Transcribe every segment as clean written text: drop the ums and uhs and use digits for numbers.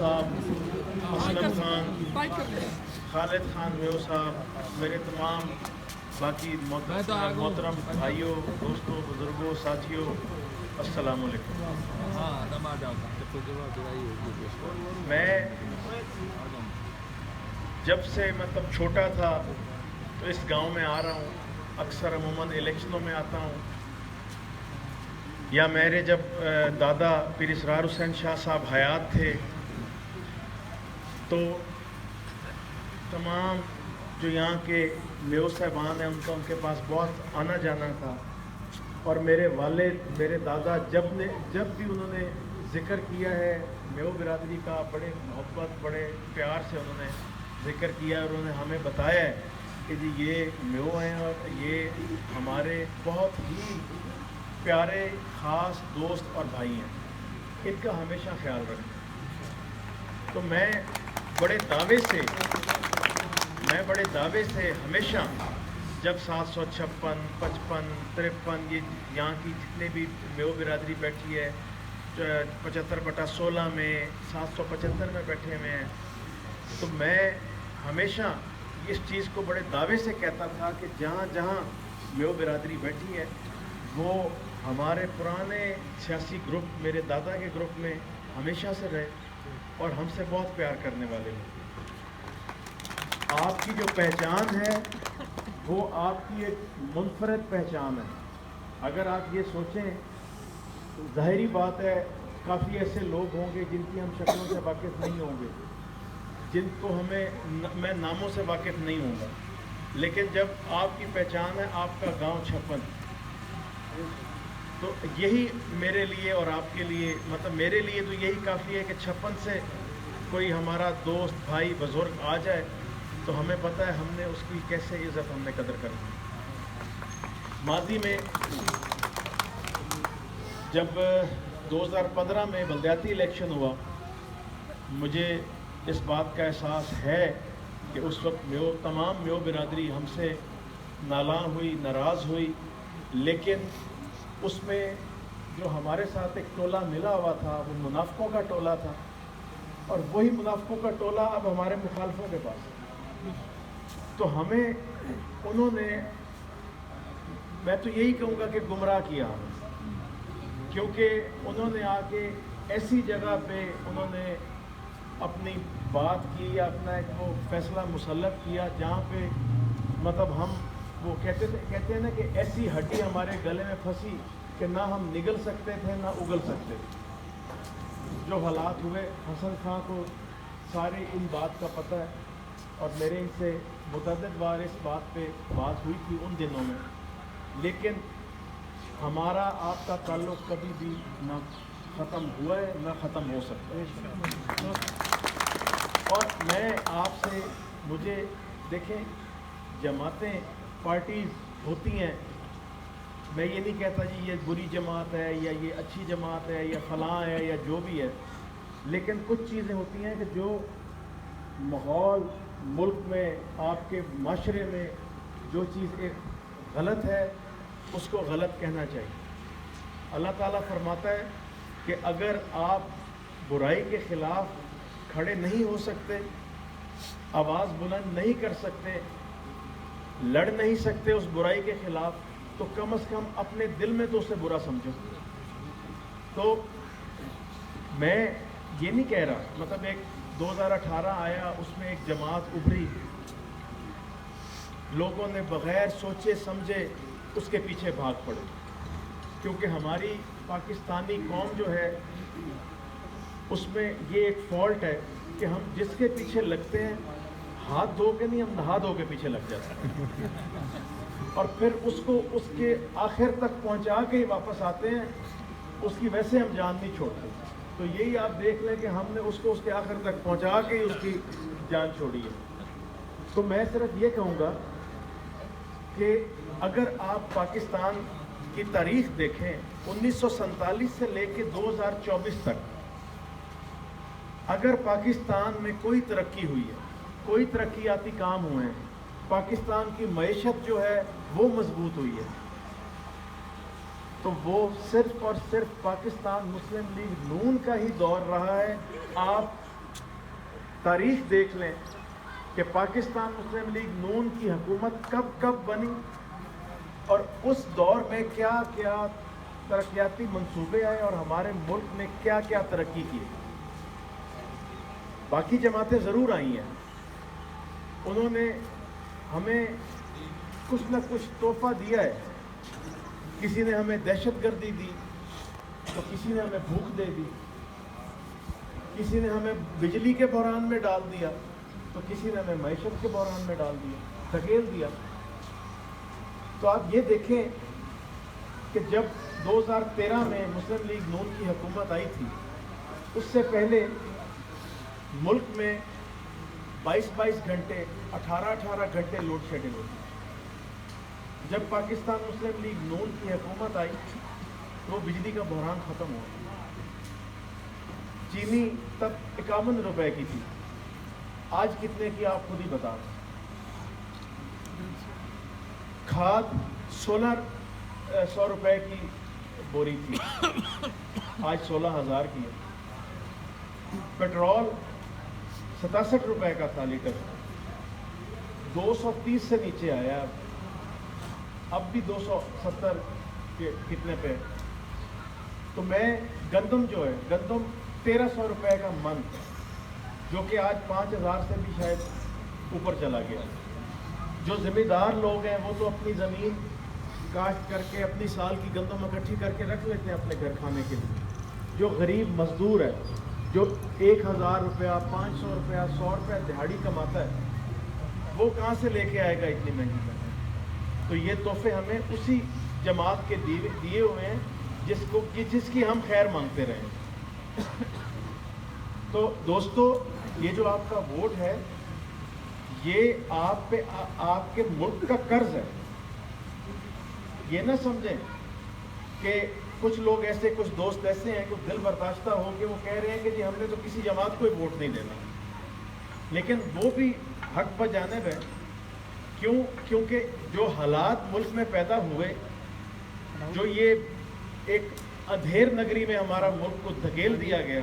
صاحب, اسلم خان, خالد خان میو صاحب, میرے تمام باقی محترم بھائیوں, دوستوں, بزرگوں, ساتھیوں, السلام علیکم. میں جب سے مطلب چھوٹا تھا تو اس گاؤں میں آ رہا ہوں, اکثر عموماً الیکشنوں میں آتا ہوں, یا میرے جب دادا پیر اسرار حسین شاہ صاحب حیات تھے تو تمام جو یہاں کے میو صاحبان ہیں ان کے پاس بہت آنا جانا تھا. اور میرے والد, میرے دادا جب بھی انہوں نے ذکر کیا ہے میو برادری کا, بڑے محبت, بڑے پیار سے انہوں نے ذکر کیا, اور انہوں نے ہمیں بتایا ہے کہ جی یہ میو ہیں اور یہ ہمارے بہت ہی پیارے خاص دوست اور بھائی ہیں, ان کا ہمیشہ خیال رکھیں. تو میں بڑے دعوے سے ہمیشہ جب 756, 55, 53 یہ یہاں کی جتنے بھی میو برادری بیٹھی ہے 75/16 میں, 775 میں بیٹھے ہوئے ہیں, تو میں ہمیشہ اس چیز کو بڑے دعوے سے کہتا تھا کہ جہاں جہاں میو برادری بیٹھی ہے وہ ہمارے پرانے سیاسی گروپ, میرے دادا کے گروپ میں ہمیشہ سے رہے اور ہم سے بہت پیار کرنے والے لوگ. آپ کی جو پہچان ہے وہ آپ کی ایک منفرد پہچان ہے. اگر آپ یہ سوچیں تو ظاہری بات ہے کافی ایسے لوگ ہوں گے جن کی ہم شکلوں سے واقف نہیں ہوں گے, جن کو میں ناموں سے واقف نہیں ہوں گا, لیکن جب آپ کی پہچان ہے آپ کا گاؤں چھپن, تو یہی میرے لیے اور آپ کے لیے, مطلب میرے لیے تو یہی کافی ہے کہ چھپن سے کوئی ہمارا دوست, بھائی, بزرگ آ جائے تو ہمیں پتہ ہے ہم نے اس کی کیسے عزت, ہم نے قدر کرنی. ماضی میں جب 2015 میں بلدیاتی الیکشن ہوا, مجھے اس بات کا احساس ہے کہ اس وقت تمام میو برادری ہم سے نالاں ہوئی, ناراض ہوئی, لیکن اس میں جو ہمارے ساتھ ایک ٹولہ ملا ہوا تھا وہ منافقوں کا ٹولہ تھا, اور وہی منافقوں کا ٹولہ اب ہمارے مخالفوں کے پاس ہے. تو ہمیں انہوں نے, میں تو یہی کہوں گا کہ گمراہ کیا ہمیں, کیونکہ انہوں نے آ کے ایسی جگہ پہ انہوں نے اپنی بات کی یا اپنا ایک وہ فیصلہ مسلط کیا جہاں پہ مطلب ہم وہ کہتے ہیں نا کہ ایسی ہڈی ہمارے گلے میں پھنسی کہ نہ ہم نگل سکتے تھے نہ اگل سکتے تھے. جو حالات ہوئے, حسن خان کو ساری ان بات کا پتہ ہے, اور میرے ان سے متعدد بار اس بات پہ بات ہوئی تھی ان دنوں میں, لیکن ہمارا آپ کا تعلق کبھی بھی نہ ختم ہوا ہے نہ ختم ہو سکتا ہے. اور میں آپ سے, مجھے دیکھیں جماعتیں, پارٹیز ہوتی ہیں, میں یہ نہیں کہتا جی یہ بری جماعت ہے یا یہ اچھی جماعت ہے یا فلاں ہے یا جو بھی ہے, لیکن کچھ چیزیں ہوتی ہیں کہ جو ماحول ملک میں, آپ کے معاشرے میں جو چیز ایک غلط ہے اس کو غلط کہنا چاہیے. اللہ تعالیٰ فرماتا ہے کہ اگر آپ برائی کے خلاف کھڑے نہیں ہو سکتے, آواز بلند نہیں کر سکتے, لڑ نہیں سکتے اس برائی کے خلاف, تو کم از کم اپنے دل میں تو اسے برا سمجھو. تو میں یہ نہیں کہہ رہا, مطلب ایک 2018 آیا, اس میں ایک جماعت ابھری, لوگوں نے بغیر سوچے سمجھے اس کے پیچھے بھاگ پڑے, کیونکہ ہماری پاکستانی قوم جو ہے اس میں یہ ایک فالٹ ہے کہ ہم جس کے پیچھے لگتے ہیں ہاتھ دھو کے نہیں, ہم نہا دھو کے پیچھے لگ جاتے ہیں, اور پھر اس کو اس کے آخر تک پہنچا کے واپس آتے ہیں, اس کی ویسے ہم جان نہیں چھوڑتے. تو یہی آپ دیکھ لیں کہ ہم نے اس کو اس کے آخر تک پہنچا کے ہی اس کی جان چھوڑی ہے. تو میں صرف یہ کہوں گا کہ اگر آپ پاکستان کی تاریخ دیکھیں 1947 سے لے کے 2024 تک, اگر پاکستان میں کوئی ترقی ہوئی ہے, کوئی ترقیاتی کام ہوئے ہیں, پاکستان کی معیشت جو ہے وہ مضبوط ہوئی ہے, تو وہ صرف اور صرف پاکستان مسلم لیگ نون کا ہی دور رہا ہے. آپ تاریخ دیکھ لیں کہ پاکستان مسلم لیگ نون کی حکومت کب کب بنی اور اس دور میں کیا کیا ترقیاتی منصوبے آئے اور ہمارے ملک میں کیا کیا ترقی کی. باقی جماعتیں ضرور آئی ہیں, انہوں نے ہمیں کچھ نہ کچھ تحفہ دیا ہے. کسی نے ہمیں دہشت گردی دی تو کسی نے ہمیں بھوک دے دی, کسی نے ہمیں بجلی کے بحران میں ڈال دیا تو کسی نے ہمیں معیشت کے بحران میں ڈال دیا, دھکیل دیا. تو آپ یہ دیکھیں کہ جب 2013 میں مسلم لیگ نون کی حکومت آئی تھی, اس سے پہلے ملک میں 22 گھنٹے 18 گھنٹے لوڈ شیڈنگ ہوتی. جب پاکستان مسلم لیگ نون کی حکومت آئی تو بجلی کا بحران ختم ہوا. چینی تب 51 روپے کی تھی, آج کتنے کی آپ خود ہی بتا دیں. کھاد 1600 روپے کی بوری تھی, آج 16,000 کی ہے. پیٹرول 67 روپے کا تھا لیٹر, 230 سے نیچے آیا, اب بھی 270 کے کتنے پہ. تو میں گندم جو ہے, گندم 1300 روپے کا من, جو کہ آج 5,000 سے بھی شاید اوپر چلا گیا. جو ذمہ دار لوگ ہیں وہ تو اپنی زمین کاشت کر کے اپنی سال کی گندم اکٹھی کر کے رکھ لیتے ہیں اپنے گھر کھانے کے لیے. جو غریب مزدور ہے, جو 1,000 روپیہ 500 روپیہ 100 روپیہ دہاڑی کماتا ہے, وہ کہاں سے لے کے آئے گا اتنی مہنگی گندم. تو یہ تحفے ہمیں اسی جماعت کے دیے ہوئے ہیں جس کی ہم خیر مانگتے رہے. تو دوستو, یہ جو آپ کا ووٹ ہے یہ آپ کے ملک کا قرض ہے. یہ نہ سمجھیں کہ کچھ لوگ ایسے, کچھ دوست ایسے ہیں, کچھ دل برداشتہ ہو کے وہ کہہ رہے ہیں کہ جی ہم نے تو کسی جماعت کو ہی ووٹ نہیں دینا. لیکن وہ بھی حق پر جانب ہے. کیونکہ جو حالات ملک میں پیدا ہوئے, جو یہ ایک اندھیر نگری میں ہمارا ملک کو دھکیل دیا گیا,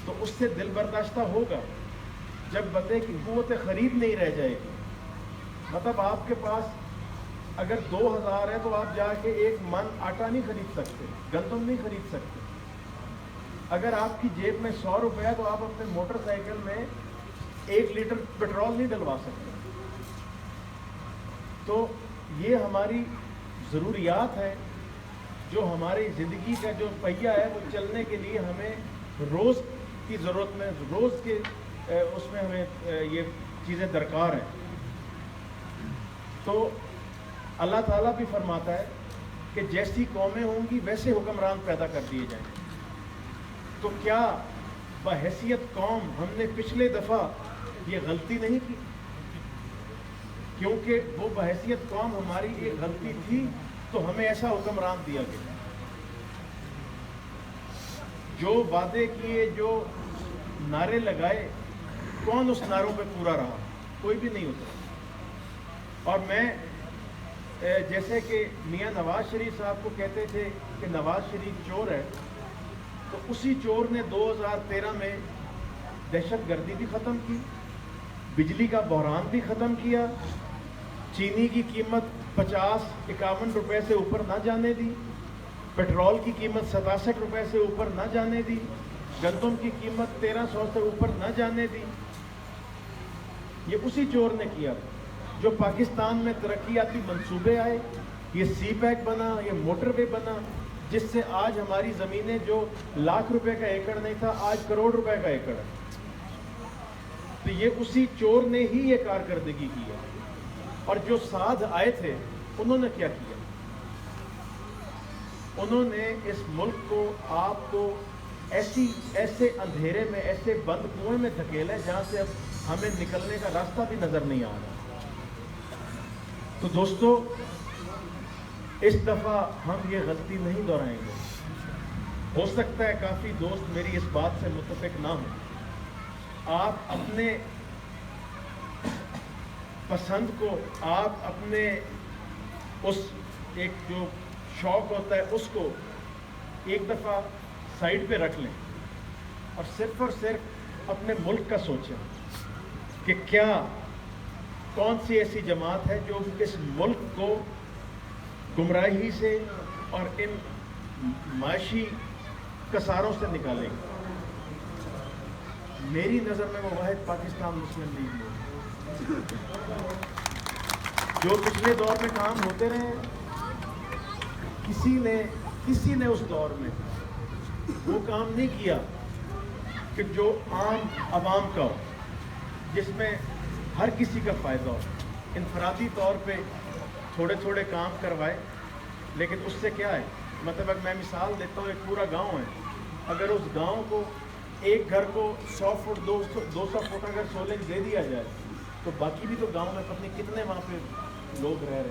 تو اس سے دل برداشتہ ہوگا جب بندے کی قوت خرید نہیں رہ جائے گی. مطلب آپ کے پاس اگر 2,000 ہے تو آپ جا کے 1 من آٹا نہیں خرید سکتے, گندم نہیں خرید سکتے. اگر آپ کی جیب میں 100 روپے ہے تو آپ اپنے موٹر سائیکل میں 1 لیٹر پیٹرول نہیں ڈلوا سکتے. تو یہ ہماری ضروریات ہے, جو ہماری زندگی کا جو پہیہ ہے وہ چلنے کے لیے ہمیں روز کی ضرورت میں, روز کے اس میں ہمیں یہ چیزیں درکار ہیں. تو اللہ تعالیٰ بھی فرماتا ہے کہ جیسی قومیں ہوں گی ویسے حکمران پیدا کر دیے جائیں گے. تو کیا بحیثیت قوم ہم نے پچھلے دفعہ یہ غلطی نہیں کی؟ کیونکہ وہ بحیثیت قوم ہماری ایک غلطی تھی تو ہمیں ایسا حکمران دیا گیا. جو وعدے کیے, جو نعرے لگائے, کون اس نعروں پہ پورا رہا؟ کوئی بھی نہیں ہوتا. اور میں جیسے کہ میاں نواز شریف صاحب کو کہتے تھے کہ نواز شریف چور ہے, تو اسی چور نے 2013 میں دہشت گردی بھی ختم کی, بجلی کا بحران بھی ختم کیا, چینی کی قیمت 50-51 روپے سے اوپر نہ جانے دی, پیٹرول کی قیمت 67 روپے سے اوپر نہ جانے دی, گندم کی قیمت 1300 سے اوپر نہ جانے دی. یہ اسی چور نے کیا جو پاکستان میں ترقیاتی منصوبے آئے, یہ سی پیک بنا, یہ موٹر وے بنا, جس سے آج ہماری زمینیں جو لاکھ روپے کا ایکڑ نہیں تھا آج کروڑ روپے کا ایکڑ ہے. تو یہ اسی چور نے ہی یہ کارکردگی کی ہے. اور جو ساتھ آئے تھے انہوں نے کیا کیا؟ انہوں نے اس ملک کو, آپ کو ایسے اندھیرے میں, ایسے بند کنویں میں دھکیلا جہاں سے اب ہمیں نکلنے کا راستہ بھی نظر نہیں آ رہا. تو دوستو, اس دفعہ ہم یہ غلطی نہیں دہرائیں گے. ہو سکتا ہے کافی دوست میری اس بات سے متفق نہ ہوں. آپ اپنے پسند کو, آپ اپنے اس ایک جو شوق ہوتا ہے اس کو ایک دفعہ سائڈ پہ رکھ لیں اور صرف اپنے ملک کا سوچیں کہ کیا کون سی ایسی جماعت ہے جو اس ملک کو گمراہی سے اور ان معاشی کساروں سے نکالے گی. میری نظر میں وہ واحد پاکستان مسلم لیگ ہے جو پچھلے دور میں کام ہوتے رہے. کسی نے اس دور میں وہ کام نہیں کیا کہ جو عام عوام کا ہو, جس میں ہر کسی کا فائدہ ہو. انفرادی طور پہ تھوڑے تھوڑے کام کروائے, لیکن اس سے کیا ہے, مطلب اگر میں مثال دیتا ہوں, ایک پورا گاؤں ہے, اگر اس گاؤں کو ایک گھر کو 100 فٹ 200 فٹ اگر سولنگ دے دیا جائے تو باقی بھی تو گاؤں میں پتہ نہیں کتنے وہاں پہ لوگ رہ رہے ہیں.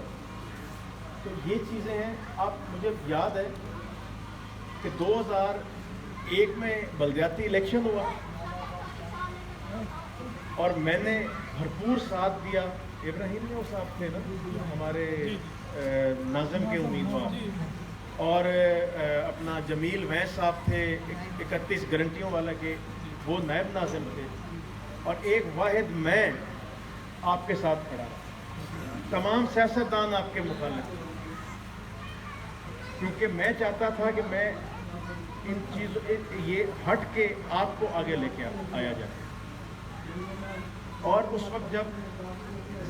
تو یہ چیزیں ہیں. اب مجھے یاد ہے کہ 2001 میں بلدیاتی الیکشن ہوا اور میں نے بھرپور ساتھ دیا. ابراہیم نے وہ صاحب تھے نا ہمارے ناظم کے امیدوار, اور اپنا جمیل ویس صاحب تھے 31 گارنٹیوں والا کے, وہ نائب ناظم تھے, اور ایک واحد میں آپ کے ساتھ کھڑا, تمام سیاستدان آپ کے مخالف, کیونکہ میں چاہتا تھا کہ میں ان چیزوں یہ ہٹ کے آپ کو آگے لے کے آیا جائے. اور اس وقت جب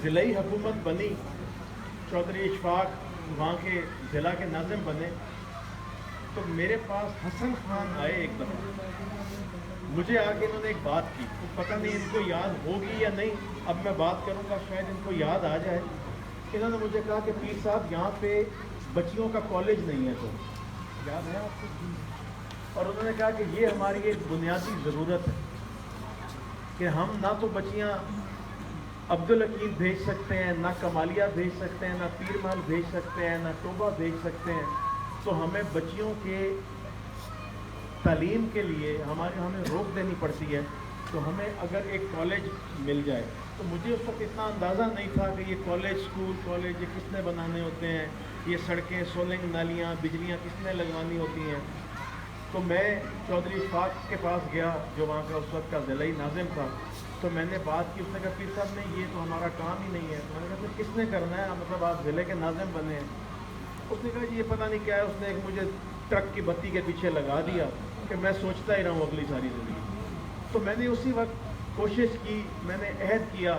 ضلعی حکومت بنی, چودھری اشفاق وہاں کے ضلع کے ناظم بنے, تو میرے پاس حسن خان آئے ایک دفعہ. مجھے آ کے انہوں نے ایک بات کی, پتہ نہیں ان کو یاد ہوگی یا نہیں, اب میں بات کروں گا شاید ان کو یاد آ جائے. انہوں نے مجھے کہا کہ پیر صاحب یہاں پہ بچیوں کا کالج نہیں ہے, تو یاد ہے آپ کو, اور انہوں نے کہا کہ یہ ہماری ایک بنیادی ضرورت ہے کہ ہم نہ تو بچیاں عبدالحکیم بھیج سکتے ہیں, نہ کمالیہ بھیج سکتے ہیں, نہ پیر محل بھیج سکتے ہیں, نہ ٹوبہ بھیج سکتے ہیں. تو ہمیں بچیوں کے تعلیم کے لیے ہمیں روک دینی پڑتی ہے. تو ہمیں اگر ایک کالج مل جائے, تو مجھے اس وقت اتنا اندازہ نہیں تھا کہ یہ کالج اسکول کالج یہ کس نے بنانے ہوتے ہیں, یہ سڑکیں سولنگ نالیاں بجلیاں کس نے لگوانی ہوتی ہیں. تو میں چودھری اشفاق کے پاس گیا جو وہاں کا اس وقت کا ضلعی ناظم تھا. تو میں نے بات کی, اس نے کہا پیر صاحب نہیں یہ تو ہمارا کام ہی نہیں ہے. تو میں نے کہا کس نے کرنا ہے, مطلب آپ ضلع کے ناظم بنے ہیں. اس نے کہا جی یہ پتہ نہیں کیا ہے, اس نے ایک مجھے ٹرک کی بتی کے پیچھے لگا دیا کہ میں سوچتا ہی رہا ہوں اگلی ساری زندگی. تو میں نے اسی وقت کوشش کی, میں نے عہد کیا.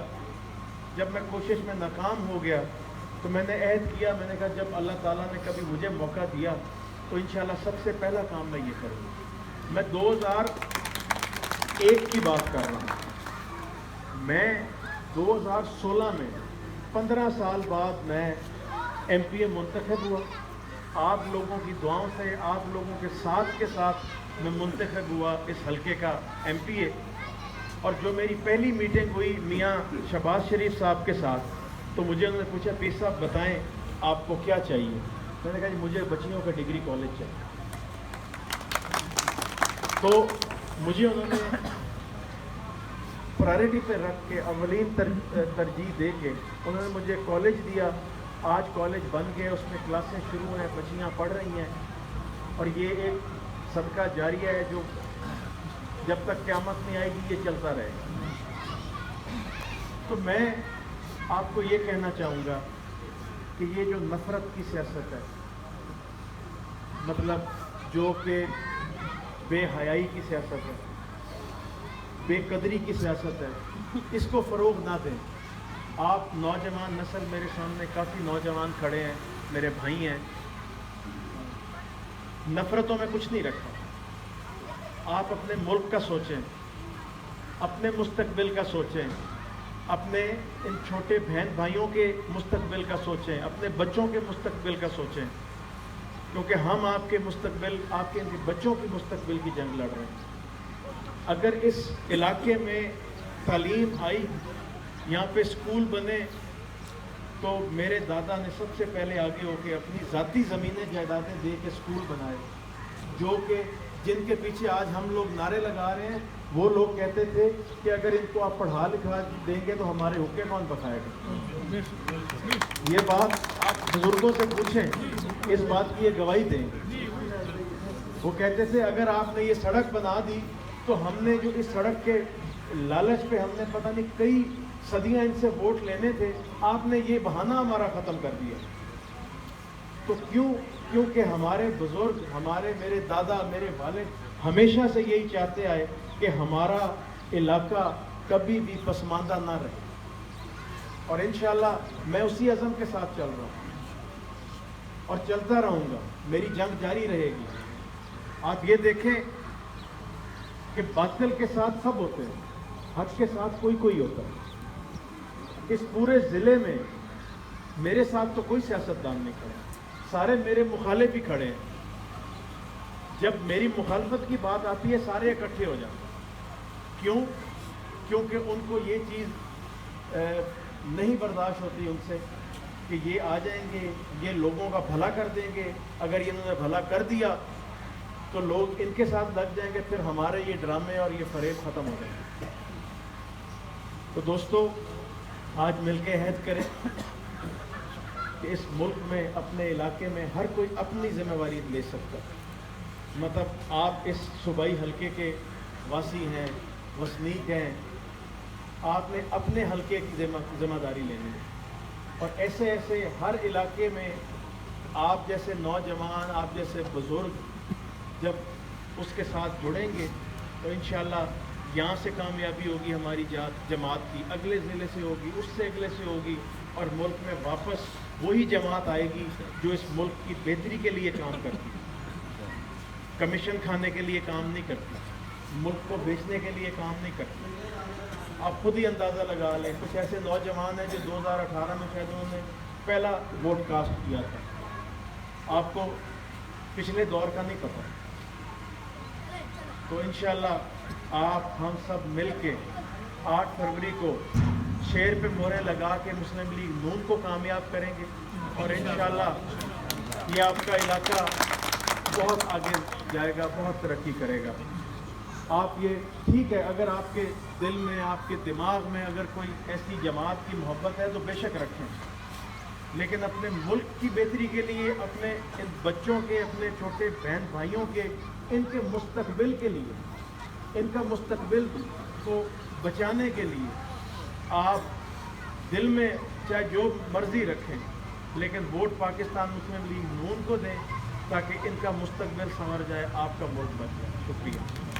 جب میں کوشش میں ناکام ہو گیا تو میں نے عہد کیا, میں نے کہا جب اللہ تعالیٰ نے کبھی مجھے موقع دیا تو انشاءاللہ سب سے پہلا کام میں یہ کروں. میں 2001 کی بات کر رہا ہوں. میں 2016 میں 15 سال بعد میں ایم پی اے منتخب ہوا. آپ لوگوں کی دعاؤں سے, آپ لوگوں کے ساتھ میں منتخب ہوا اس حلقے کا ایم پی اے. اور جو میری پہلی میٹنگ ہوئی میاں شہباز شریف صاحب کے ساتھ, تو مجھے انہوں نے پوچھا پیر صاحب بتائیں آپ کو کیا چاہیے. میں نے کہا جی مجھے بچیوں کا ڈگری کالج چاہیے. تو مجھے انہوں نے پرائرٹی پہ رکھ کے اولین ترجیح دے کے انہوں نے مجھے کالج دیا. آج کالج بن گئے, اس میں کلاسیں شروع ہیں, بچیاں پڑھ رہی ہیں, اور یہ ایک صدقہ جاریہ ہے جو جب تک قیامت نہیں آئے گی یہ چلتا رہے گا. تو میں آپ کو یہ کہنا چاہوں گا کہ یہ جو نفرت کی سیاست ہے, مطلب جو کہ بے حیائی کی سیاست ہے, بے قدری کی سیاست ہے, اس کو فروغ نہ دیں. آپ نوجوان نسل, میرے سامنے کافی نوجوان کھڑے ہیں, میرے بھائی ہیں, نفرتوں میں کچھ نہیں رکھا. آپ اپنے ملک کا سوچیں, اپنے مستقبل کا سوچیں, اپنے ان چھوٹے بہن بھائیوں کے مستقبل کا سوچیں, اپنے بچوں کے مستقبل کا سوچیں, کیونکہ ہم آپ کے مستقبل, آپ کے بچوں کے مستقبل کی جنگ لڑ رہے ہیں. اگر اس علاقے میں تعلیم آئی, یہاں پہ اسکول بنے, تو میرے دادا نے سب سے پہلے آگے ہو کے اپنی ذاتی زمینیں جائیدادیں دے کے اسکول بنائے, جو کہ جن کے پیچھے آج ہم لوگ نعرے لگا رہے ہیں. وہ لوگ کہتے تھے کہ اگر ان کو آپ پڑھا لکھا دیں گے تو ہمارے حقوق کون بخائے گا. یہ بات آپ بزرگوں سے پوچھیں, اس بات کی یہ گواہی دیں. وہ کہتے تھے اگر آپ نے یہ سڑک بنا دی تو ہم نے جو اس سڑک کے لالچ پہ ہم نے پتہ نہیں کئی صدیاں ان سے ووٹ لینے تھے، آپ نے یہ بہانہ ہمارا ختم کر دیا۔ تو کیونکہ ہمارے بزرگ، میرے دادا، میرے والد ہمیشہ سے یہی چاہتے آئے کہ ہمارا علاقہ کبھی بھی پسماندہ نہ رہے، اور انشاءاللہ میں اسی عزم کے ساتھ چل رہا ہوں اور چلتا رہوں گا، میری جنگ جاری رہے گی۔ آپ یہ دیکھیں کہ باطل کے ساتھ سب ہوتے ہیں، حق کے ساتھ کوئی ہوتا ہے۔ اس پورے ضلع میں میرے ساتھ تو کوئی سیاستدان نہیں کھڑا، سارے میرے مخالف ہی کھڑے ہیں۔ جب میری مخالفت کی بات آتی ہے سارے اکٹھے ہو جاتے ہیں۔ کیوں؟ کیونکہ ان کو یہ چیز نہیں برداشت ہوتی ان سے کہ یہ آ جائیں گے، یہ لوگوں کا بھلا کر دیں گے، اگر انہوں نے بھلا کر دیا تو لوگ ان کے ساتھ لگ جائیں گے، پھر ہمارے یہ ڈرامے اور یہ فریب ختم ہو جائیں گے۔ تو دوستو، آج مل کے عہد کریں کہ اس ملک میں، اپنے علاقے میں ہر کوئی اپنی ذمہ داری لے سکتا ہے۔ مطلب آپ اس صوبائی حلقے کے واسی ہیں، وسنیک ہیں، آپ نے اپنے حلقے کی ذمہ داری لینی ہے، اور ایسے ہر علاقے میں آپ جیسے نوجوان، آپ جیسے بزرگ جب اس کے ساتھ جڑیں گے تو انشاءاللہ یہاں سے کامیابی ہوگی ہماری جماعت کی، اگلے ضلع سے ہوگی، اس سے اگلے سے ہوگی، اور ملک میں واپس وہی جماعت آئے گی جو اس ملک کی بہتری کے لیے کام کرتی ہے، کمیشن کھانے کے لیے کام نہیں کرتی، ملک کو بیچنے کے لیے کام نہیں کرتی۔ آپ خود ہی اندازہ لگا لیں، کچھ ایسے نوجوان ہیں جو 2018 میں شاید انہوں نے پہلا ووٹ کاسٹ کیا تھا، آپ کو پچھلے دور کا نہیں پتہ۔ تو انشاءاللہ آپ ہم سب مل کے 8 فروری کو شیر پہ مہریں لگا کے مسلم لیگ نون کو کامیاب کریں گے، اور انشاءاللہ یہ آپ کا علاقہ بہت آگے جائے گا، بہت ترقی کرے گا۔ آپ یہ ٹھیک ہے، اگر آپ کے دل میں، آپ کے دماغ میں اگر کوئی ایسی جماعت کی محبت ہے تو بے شک رکھیں، لیکن اپنے ملک کی بہتری کے لیے، اپنے ان بچوں کے، اپنے چھوٹے بہن بھائیوں کے، ان کے مستقبل کے لیے، ان کا مستقبل کو بچانے کے لیے آپ دل میں چاہے جو مرضی رکھیں، لیکن ووٹ پاکستان مسلم لیگ نون کو دیں تاکہ ان کا مستقبل سنور جائے، آپ کا ملک بچ جائے۔ شکریہ۔